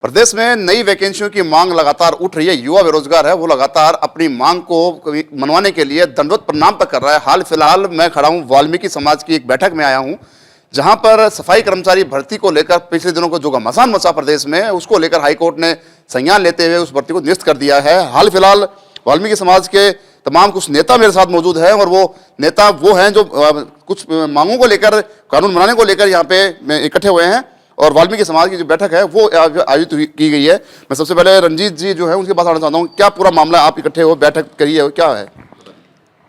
प्रदेश में नई वैकेंसियों की मांग लगातार उठ रही है। युवा बेरोजगार है, वो लगातार अपनी मांग को मनवाने के लिए दंडवत प्रणाम तक कर रहा है। हाल फिलहाल मैं खड़ा हूं वाल्मीकि समाज की एक बैठक में आया हूं, जहां पर सफाई कर्मचारी भर्ती को लेकर पिछले दिनों को जो घमासान मचा प्रदेश में, उसको लेकर हाईकोर्ट ने संज्ञान लेते हुए उस भर्ती को निरस्त कर दिया है। हाल फिलहाल वाल्मीकि समाज के तमाम कुछ नेता मेरे साथ मौजूद हैं और वो नेता वो हैं जो कुछ मांगों को लेकर, कानून बनाने को लेकर यहाँ पे इकट्ठे हुए हैं और वाल्मीकि समाज की जो बैठक है वो आयोजित की गई है। मैं सबसे पहले रंजीत जी जो है उनके पास आना चाहता हूँ। क्या पूरा मामला, आप इकट्ठे हो, बैठक करी है, क्या है?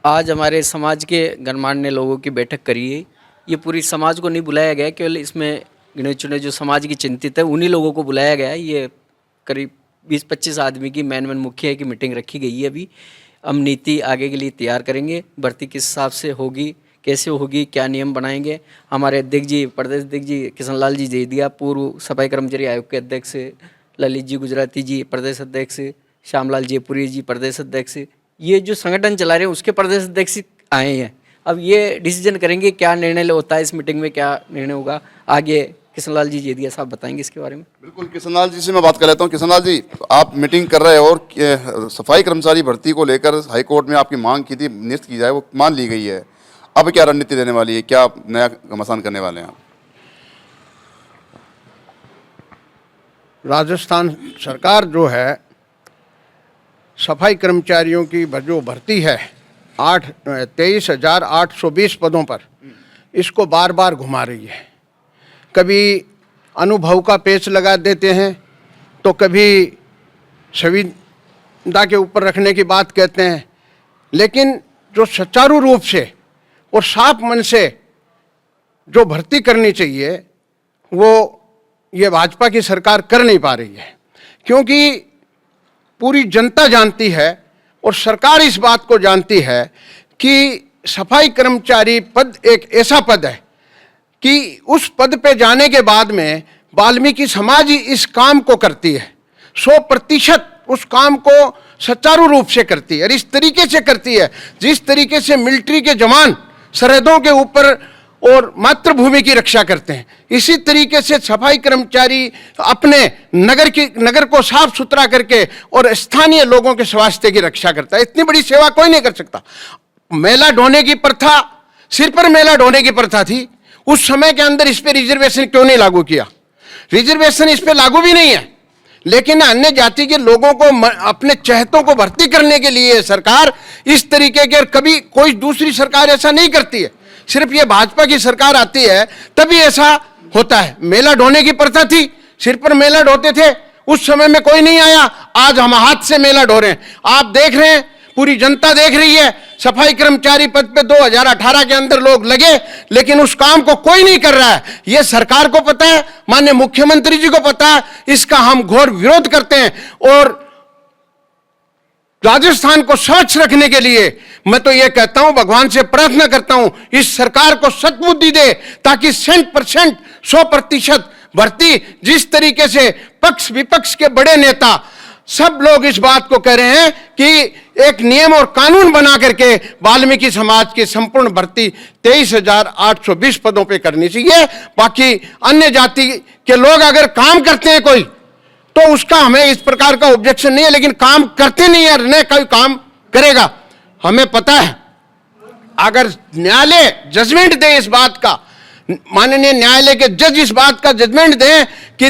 आज हमारे समाज के गणमान्य लोगों की बैठक करी है। ये पूरी समाज को नहीं बुलाया गया, केवल इसमें गिने चुने जो समाज की चिंतित है उन्हीं लोगों को बुलाया गया है। ये करीब 20-25 आदमी की मैन मुखिया की मीटिंग रखी गई है। अभी हम नीति आगे के लिए तैयार करेंगे, भर्ती किस हिसाब से होगी, कैसे होगी, क्या नियम बनाएंगे। हमारे अध्यक्ष जी, प्रदेश अध्यक्ष जी किशनलाल जी जैदिया, पूर्व सफाई कर्मचारी आयोग के अध्यक्ष, ललित जी गुजराती जी प्रदेश अध्यक्ष, श्यामलाल जयपुरी जी प्रदेश अध्यक्ष, ये जो संगठन चला रहे हैं उसके प्रदेश अध्यक्ष आए हैं। अब ये डिसीजन करेंगे क्या निर्णय होता है, इस मीटिंग में क्या निर्णय होगा आगे किशनलाल जी जैदिया साहब बताएंगे इसके बारे में। बिल्कुल, किशनलाल जी से मैं बात कर लेता हूँ। किशनलाल जी, आप मीटिंग कर रहे हो और सफाई कर्मचारी भर्ती को लेकर हाईकोर्ट में आपकी मांग की थी निरस्त की जाए, वो मान ली गई है। अब क्या रणनीति देने वाली है, क्या नया घमासान करने वाले हैं आप? राजस्थान सरकार जो है सफाई कर्मचारियों की जो भर्ती है 23,820 पदों पर, इसको बार बार घुमा रही है। कभी अनुभव का पेच लगा देते हैं तो कभी संविदा के ऊपर रखने की बात कहते हैं, लेकिन जो सुचारू रूप से और साफ मन से जो भर्ती करनी चाहिए वो ये भाजपा की सरकार कर नहीं पा रही है। क्योंकि पूरी जनता जानती है और सरकार इस बात को जानती है कि सफाई कर्मचारी पद एक ऐसा पद है कि उस पद पे जाने के बाद में वाल्मीकि समाज ही इस काम को करती है, 100% उस काम को सुचारू रूप से करती है और इस तरीके से करती है जिस तरीके से मिलिट्री के जवान सरहदों के ऊपर और मातृभूमि की रक्षा करते हैं, इसी तरीके से सफाई कर्मचारी अपने नगर को साफ सुथरा करके और स्थानीय लोगों के स्वास्थ्य की रक्षा करता है। इतनी बड़ी सेवा कोई नहीं कर सकता। मेला ढोने की प्रथा, सिर पर मेला ढोने की प्रथा थी, उस समय के अंदर इस पे रिजर्वेशन क्यों नहीं लागू किया? रिजर्वेशन इस पे लागू भी नहीं है, लेकिन अन्य जाति के लोगों को अपने चहेतों को भर्ती करने के लिए सरकार इस तरीके के, कभी कोई दूसरी सरकार ऐसा नहीं करती है, सिर्फ ये भाजपा की सरकार आती है तभी ऐसा होता है। मेला ढोने की प्रथा थी, सिर पर मेला ढोते थे, उस समय में कोई नहीं आया, आज हम हाथ से मेला ढो रहे हैं। आप देख रहे हैं, पूरी जनता देख रही है, सफाई कर्मचारी पद पे 2018 के अंदर लोग लगे, लेकिन उस काम को कोई नहीं कर रहा है। ये सरकार को पता है, माननीय मुख्यमंत्री जी को पता है, इसका हम घोर विरोध करते हैं और राजस्थान को स्वच्छ रखने के लिए मैं तो ये कहता हूं, भगवान से प्रार्थना करता हूं इस सरकार को सद्बुद्धि दे, ताकि 100% भर्ती, जिस तरीके से पक्ष विपक्ष के बड़े नेता सब लोग इस बात को कह रहे हैं कि एक नियम और कानून बना करके वाल्मीकि समाज की संपूर्ण भर्ती 23,820 पदों पे करनी चाहिए। बाकी अन्य जाति के लोग अगर काम करते हैं कोई, तो उसका हमें इस प्रकार का ऑब्जेक्शन नहीं है, लेकिन काम करते नहीं है, न कोई काम करेगा। हमें पता है अगर न्यायालय जजमेंट दे इस बात का, माननीय न्यायालय के जज इस बात का जजमेंट दें कि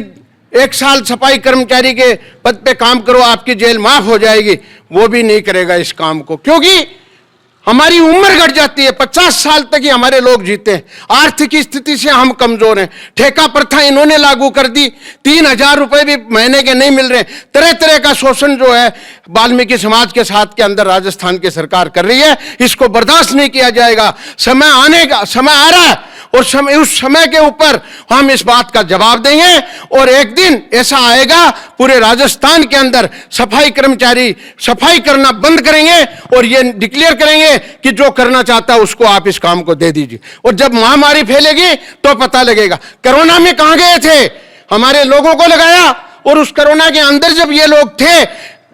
1 साल सफाई कर्मचारी के पद पे काम करो, आपकी जेल माफ हो जाएगी, वो भी नहीं करेगा इस काम को, क्योंकि हमारी उम्र घट जाती है। 50 साल तक ही हमारे लोग जीते हैं, आर्थिक स्थिति से हम कमजोर हैं। ठेका प्रथा इन्होंने लागू कर दी, 3,000 रुपए भी महीने के नहीं मिल रहे। तरह तरह का शोषण जो है वाल्मीकि समाज के साथ के अंदर राजस्थान की सरकार कर रही है, इसको बर्दाश्त नहीं किया जाएगा। समय आ रहा है और उस समय के ऊपर हम इस बात का जवाब देंगे और एक दिन ऐसा आएगा पूरे राजस्थान के अंदर सफाई कर्मचारी सफाई करना बंद करेंगे और ये डिक्लेयर करेंगे कि जो करना चाहता है उसको आप इस काम को दे दीजिए। और जब महामारी फैलेगी तो पता लगेगा। कोरोना में कहां गए थे? हमारे लोगों को लगाया और उस कोरोना के अंदर जब ये लोग थे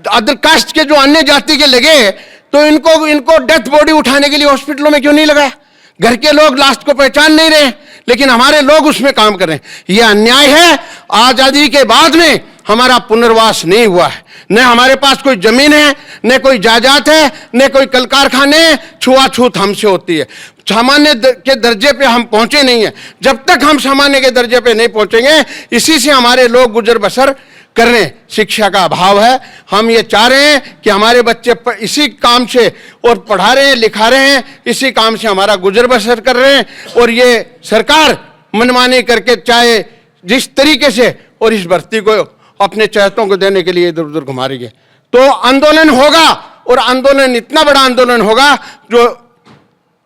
अदर कास्ट के, जो अन्य जाति के लगे, तो इनको डेथ बॉडी उठाने के लिए हॉस्पिटलों में क्यों नहीं लगाया? घर के लोग लास्ट को पहचान नहीं रहे, लेकिन हमारे लोग उसमें काम कर रहे हैं। यह अन्याय है। आजादी के बाद में हमारा पुनर्वास नहीं हुआ है। न हमारे पास कोई जमीन है, न कोई जायदाद है, न कोई कल कारखाने, छुआछूत हमसे होती है। सामान्य के दर्जे पे हम पहुंचे नहीं है। जब तक हम सामान्य के दर्जे पे नहीं पहुंचेंगे, इसी से हमारे लोग गुजर बसर कर रहे हैं। शिक्षा का अभाव है। हम ये चाह रहे हैं कि हमारे बच्चे इसी काम से और पढ़ा रहे हैं, लिखा रहे हैं, इसी काम से हमारा गुजर बसर कर रहे हैं। और ये सरकार मनमानी करके चाहे जिस तरीके से और इस भर्ती को अपने चाहतों को देने के लिए इधर उधर घुमा रही है। तो आंदोलन होगा, और आंदोलन इतना बड़ा आंदोलन होगा जो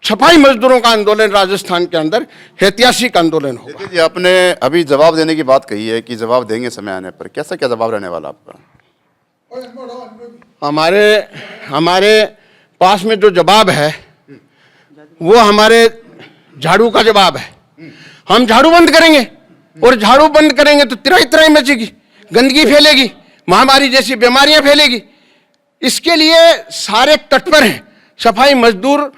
सफाई मजदूरों का आंदोलन राजस्थान के अंदर ऐतिहासिक आंदोलन होगा। देखिए जी, आपने अभी जवाब देने की बात कही है कि जवाब देंगे समय आने पर। कैसा क्या जवाब रहने वाला आपका? हमारे पास में जो जवाब है वो हमारे झाड़ू का जवाब है। हम झाड़ू बंद करेंगे, और झाड़ू बंद करेंगे तो तिराई तिराई मचेगी, गंदगी फैलेगी, महामारी जैसी बीमारियां फैलेगी। इसके लिए सारे तत्पर हैं। सफाई मजदूर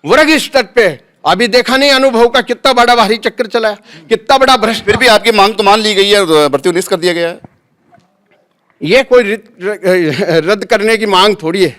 वर्ग इस तट पे अभी देखा नहीं अनुभव का कितना बड़ा भारी चक्कर चला है, कितना बड़ा भ्रष्ट। फिर भी आपकी मांग तो मान ली गई है, भर्ती को निरस्त कर दिया गया है। ये कोई रद्द करने की मांग थोड़ी है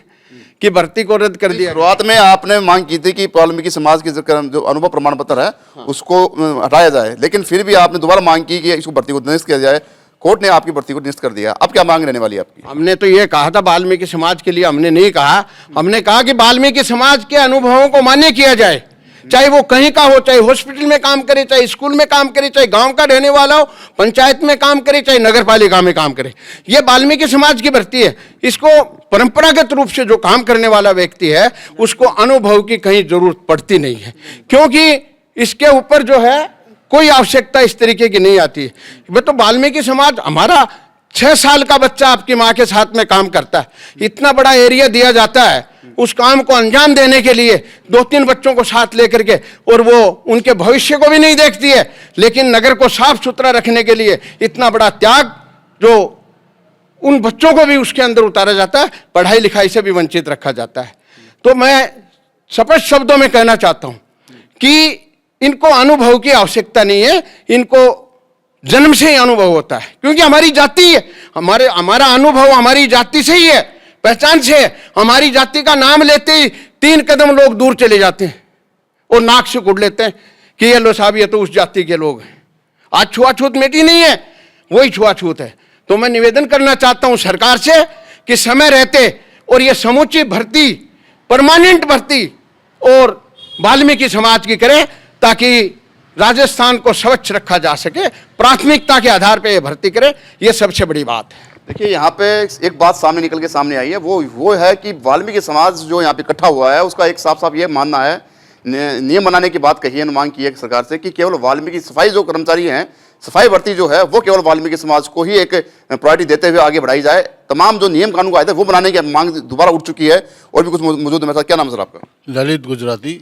कि भर्ती को रद्द कर दिया। शुरुआत में आपने मांग की थी कि वाल्मीकि समाज की जो अनुभव प्रमाण पत्र है उसको हटाया जाए, लेकिन फिर भी आपने दोबारा मांग की कि इसको भर्ती को निरस्त किया जाए। कोर्ट ने आपकी भर्ती को निरस्त कर दिया। अब क्या मांग रहने वाली है आपकी? हमने तो ये कहा था वाल्मीकि समाज के लिए, हमने नहीं कहा। हमने कहा कि वाल्मीकि समाज के अनुभवों को मान्य किया जाए, चाहे वो कहीं का हो, चाहे हॉस्पिटल में काम करे, चाहे स्कूल में काम करे, चाहे गांव का रहने वाला हो, पंचायत में काम करे, चाहे नगर पालिका में काम करे। ये वाल्मीकि समाज की भर्ती है। इसको परंपरागत रूप से जो काम करने वाला व्यक्ति है उसको अनुभव की कहीं जरूरत पड़ती नहीं है, क्योंकि इसके ऊपर जो है कोई आवश्यकता इस तरीके की नहीं आती है। वो तो वाल्मीकि समाज, हमारा 6 साल का बच्चा आपकी माँ के साथ में काम करता है, इतना बड़ा एरिया दिया जाता है, उस काम को अंजाम देने के लिए 2-3 बच्चों को साथ लेकर के, और वो उनके भविष्य को भी नहीं देखती है, लेकिन नगर को साफ सुथरा रखने के लिए इतना बड़ा त्याग जो उन बच्चों को भी उसके अंदर उतारा जाता है, पढ़ाई लिखाई से भी वंचित रखा जाता है। तो मैं स्पष्ट शब्दों में कहना चाहता हूं कि इनको अनुभव की आवश्यकता नहीं है, इनको जन्म से ही अनुभव होता है, क्योंकि हमारी जाति है। हमारा अनुभव हमारी जाति से ही है, पहचान से है। हमारी जाति का नाम लेते ही 3 कदम लोग दूर चले जाते हैं और नाक से कुड़ लेते हैं कि ये लो साहब, ये तो उस जाति के लोग हैं। आज छुआछूत मिटी नहीं है, वही छुआछूत है। तो मैं निवेदन करना चाहता हूं सरकार से कि समय रहते और ये समूची भर्ती, परमानेंट भर्ती और वाल्मीकि समाज की करे, ताकि राजस्थान को स्वच्छ रखा जा सके। प्राथमिकता के आधार पर यह भर्ती करे, यह सबसे बड़ी बात है। देखिए, यहाँ पे एक बात सामने आई है, वो है कि वाल्मीकि समाज जो यहाँ पे इकट्ठा हुआ है उसका एक साफ साफ ये मानना है, नियम बनाने की बात कही है, मांग की है सरकार से कि केवल वाल्मीकि सफाई जो कर्मचारी हैं, सफाई भर्ती जो है वो केवल वाल्मीकि समाज को ही एक प्रायोरिटी देते हुए आगे बढ़ाई जाए। तमाम जो नियम कानून आए थे वो बनाने की मांग दोबारा उठ चुकी है। और भी कुछ मौजूद है मेरे साथ। क्या नाम है सर आपका? ललित गुजराती।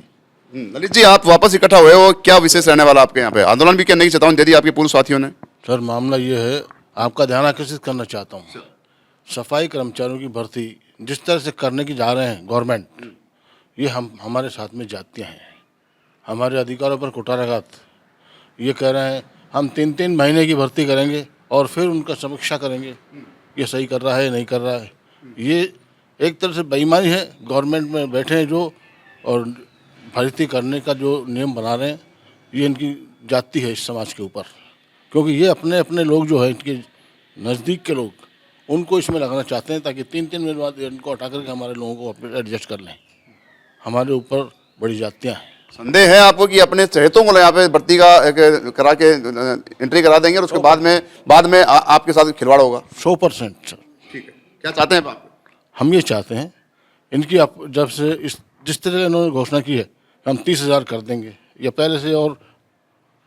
ललित जी, आप वापस इकट्ठा हुए हो, क्या विशेष रहने वाला आपके यहाँ पे? आंदोलन भी करने की चेतावनी दे दी आपके पूर्व साथियों ने? सर, मामला ये है, आपका ध्यान आकर्षित करना चाहता हूँ। सफाई कर्मचारियों की भर्ती जिस तरह से करने की जा रहे हैं गवर्नमेंट, ये हमारे साथ में जातियाँ हैं, हमारे अधिकारों पर कुठाराघात। ये कह रहे हैं हम 3-3 महीने की भर्ती करेंगे और फिर उनका समीक्षा करेंगे, ये सही कर रहा है नहीं कर रहा है। ये एक तरह से बेईमानी है। गवर्नमेंट में बैठे हैं जो और भर्ती करने का जो नियम बना रहे हैं, ये इनकी जाति है इस समाज के ऊपर, क्योंकि ये अपने अपने लोग जो है, इनके नज़दीक के लोग, उनको इसमें लगाना चाहते हैं ताकि 3-3 महीने बाद इनको हटा करके हमारे लोगों को एडजस्ट कर लें। हमारे ऊपर बड़ी जातियाँ हैं। संदेह है आपको कि अपने चहेतों को यहाँ पे भर्ती का करा के एंट्री करा देंगे और उसके बाद में आपके साथ खिलवाड़ होगा? 100% सर। ठीक है, क्या चाहते हैं आप? हम ये चाहते हैं इनकी जब से जिस तरह इन्होंने घोषणा की है हम 30,000 कर देंगे या पहले से और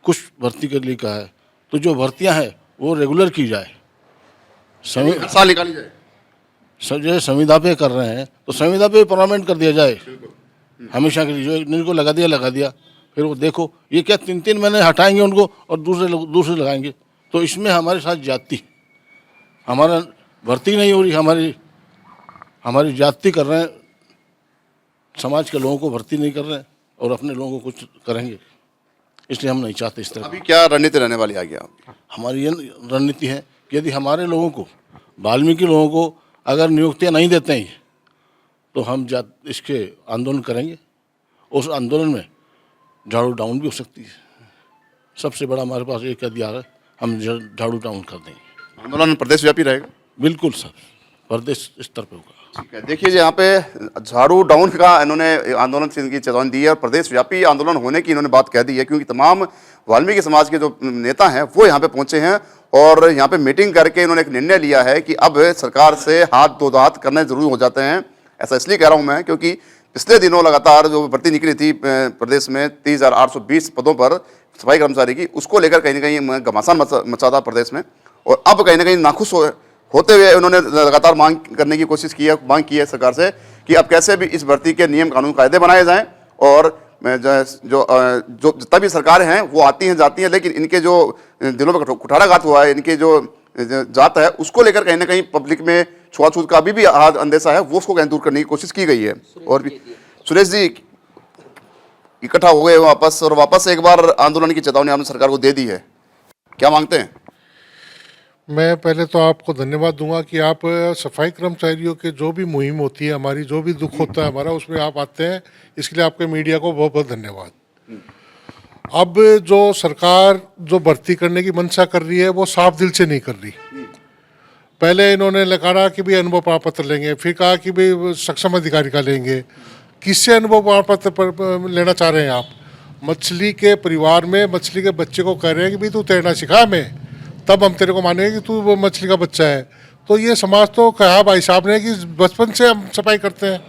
कुछ भर्ती के लिए कहा है, तो जो भर्तियां हैं वो रेगुलर की जाए, हर साल निकाली जाए। जो संविदा पे कर रहे हैं तो संविदा पे परमानेंट कर दिया जाए हमेशा के लिए। जो इनको लगा दिया, फिर वो देखो ये क्या 3-3 महीने हटाएंगे उनको और दूसरे लगाएंगे। तो इसमें हमारे साथ जाति, हमारा भर्ती नहीं हो रही, हमारी जाति कर रहे हैं, समाज के लोगों को भर्ती नहीं कर रहे हैं और अपने लोगों को कुछ करेंगे, इसलिए हम नहीं चाहते इस तरह। अभी क्या रणनीति रहने वाली आगे आपकी? हमारी ये रणनीति है कि यदि हमारे लोगों को, वाल्मीकि लोगों को अगर नियुक्तियां नहीं देते हैं तो हम इसके आंदोलन करेंगे। उस आंदोलन में झाड़ू डाउन भी हो सकती है। सबसे बड़ा हमारे पास एक अधिकार है, हम झाड़ू डाउन कर देंगे। आंदोलन प्रदेश व्यापी रहेगा? बिल्कुल सर, प्रदेश स्तर पे होगा। ठीक है, देखिए यहाँ पे झाड़ू डाउन का इन्होंने आंदोलन से इनकी चेतावनी दी है और प्रदेश व्यापी आंदोलन होने की इन्होंने बात कह दी है, क्योंकि तमाम वाल्मीकि समाज के जो नेता हैं वो यहाँ पे पहुंचे हैं और यहाँ पे मीटिंग करके इन्होंने एक निर्णय लिया है कि अब सरकार से हाथ धो हाथ करने जरूरी हो जाते हैं। ऐसा इसलिए कह रहा हूँ मैं क्योंकि पिछले दिनों लगातार जो भर्ती निकली थी प्रदेश में 30,820 पदों पर सफाई कर्मचारी की, उसको लेकर कहीं ना कहीं घमासान मचा था प्रदेश में। और अब कहीं ना कहीं नाखुश होते हुए उन्होंने लगातार मांग करने की कोशिश की है, मांग की है सरकार से कि अब कैसे भी इस भर्ती के नियम कानून कायदे बनाए जाएं और जो जितना भी सरकारें हैं वो आती हैं जाती हैं, लेकिन इनके जो दिलों में कुठाराघात हुआ है, इनके जो जात है उसको लेकर कहीं ना कहीं पब्लिक में छुआछूत का अभी भी अंदेशा है, वो उसको कहीं दूर करने की कोशिश की गई है। और भी सुरेश जी इकट्ठा हो गए वापस और वापस एक बार आंदोलन की चेतावनी आपने सरकार को दे दी है, क्या मांगते हैं? मैं पहले तो आपको धन्यवाद दूंगा कि आप सफाई कर्मचारियों के जो भी मुहिम होती है, हमारी जो भी दुख होता है हमारा, उसमें आप आते हैं, इसके लिए आपके मीडिया को बहुत बहुत धन्यवाद। अब जो सरकार जो भर्ती करने की मंशा कर रही है वो साफ दिल से नहीं कर रही। पहले इन्होंने कहा कि भाई अनुभव प्रमाण पत्र लेंगे, फिर कहा कि भाई सक्षम अधिकारी का लेंगे। किससे अनुभव प्रमाण पत्र लेना चाह रहे हैं आप? मछली के परिवार में मछली के बच्चे को कह रहे हैं कि भाई तू तैरना सिखा हमें, तब हम तेरे को मानेंगे कि तू वो मछली का बच्चा है। तो ये समाज तो कहा भाई साहब ने कि बचपन से हम सफाई करते हैं।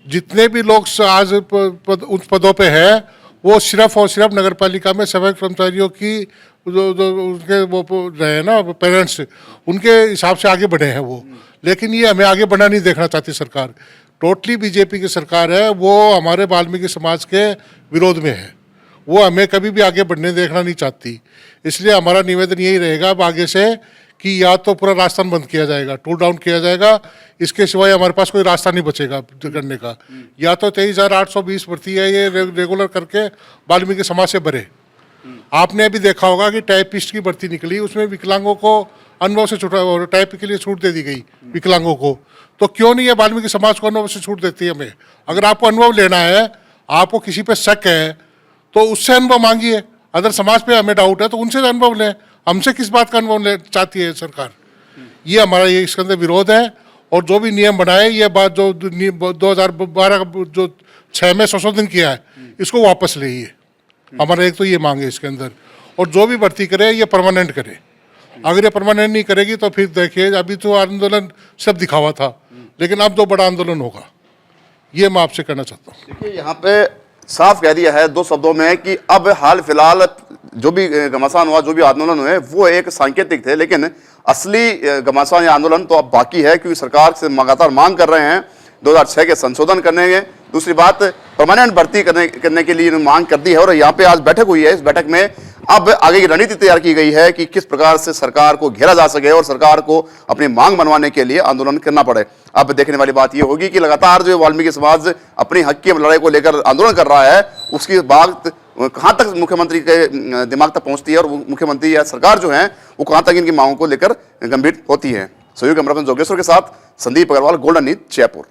जितने भी लोग आज उच्च पदों पे हैं वो सिर्फ और सिर्फ नगर पालिका में सफाई कर्मचारियों की जो उनके वो रहे ना पेरेंट्स, उनके हिसाब से आगे बढ़े हैं वो। लेकिन ये हमें आगे बढ़ना नहीं देखना चाहती सरकार। टोटली बीजेपी की सरकार है, वो हमारे वाल्मीकि समाज के विरोध में है, वो हमें कभी भी आगे बढ़ने देखना नहीं चाहती। इसलिए हमारा निवेदन यही रहेगा अब आगे से कि या तो पूरा राजस्थान बंद किया जाएगा, टूल डाउन किया जाएगा, इसके सिवाय हमारे पास कोई रास्ता नहीं बचेगा करने का। या तो 23,820 भर्ती है ये रेगुलर करके वाल्मीकि समाज से भरे। आपने अभी देखा होगा कि टाइपिस्ट की भर्ती निकली, उसमें विकलांगों को अनुभव से छूटा, टाइप के लिए छूट दे दी गई विकलांगों को। तो क्यों नहीं है वाल्मीकि समाज को अनुभव से छूट देती है हमें? अगर आपको अनुभव लेना है, आपको किसी पे शक है तो उससे अनुभव मांगिए। अगर समाज पे हमें डाउट है तो उनसे अनुभव लें, हमसे किस बात का अनुभव ले चाहती है सरकार? ये हमारा ये इसके अंदर विरोध है। और जो भी नियम बनाए, ये बात जो 2012 जो 6 में संशोधन किया है, इसको वापस लेइए। हमारा एक तो ये मांग है इसके अंदर। और जो भी भर्ती करे ये परमानेंट करे। अगर ये परमानेंट नहीं करेगी तो फिर देखिए, अभी तो आंदोलन सब दिखावा था, लेकिन अब तो बड़ा आंदोलन होगा, ये मैं आपसे कहना चाहता हूँ। देखिए यहाँ पे साफ कह दिया है 2 शब्दों में कि अब हाल फिलहाल जो भी घमासान हुआ, जो भी आंदोलन हुए, वो एक सांकेतिक थे, लेकिन असली घमासान या आंदोलन तो अब बाकी है, क्योंकि सरकार से लगातार मांग कर रहे हैं 2006 के संशोधन करने के। दूसरी बात, परमानेंट भर्ती करने के लिए मांग कर दी है। और यहाँ पे आज बैठक हुई है, इस बैठक में अब आगे की रणनीति तैयार की गई है कि किस प्रकार से सरकार को घेरा जा सके और सरकार को अपनी मांग मनवाने के लिए आंदोलन करना पड़े। अब देखने वाली बात यह होगी कि लगातार जो वाल्मीकि समाज अपनी हक की लड़ाई को लेकर आंदोलन कर रहा है, उसकी बात कहाँ तक मुख्यमंत्री के दिमाग तक पहुंचती है और मुख्यमंत्री या सरकार जो है वो कहाँ तक इनकी मांगों को लेकर गंभीर होती है। सहयोगी कैमरामैन जोगेश्वर के साथ संदीप अग्रवाल, गोल्डन न्यूज, जयपुर।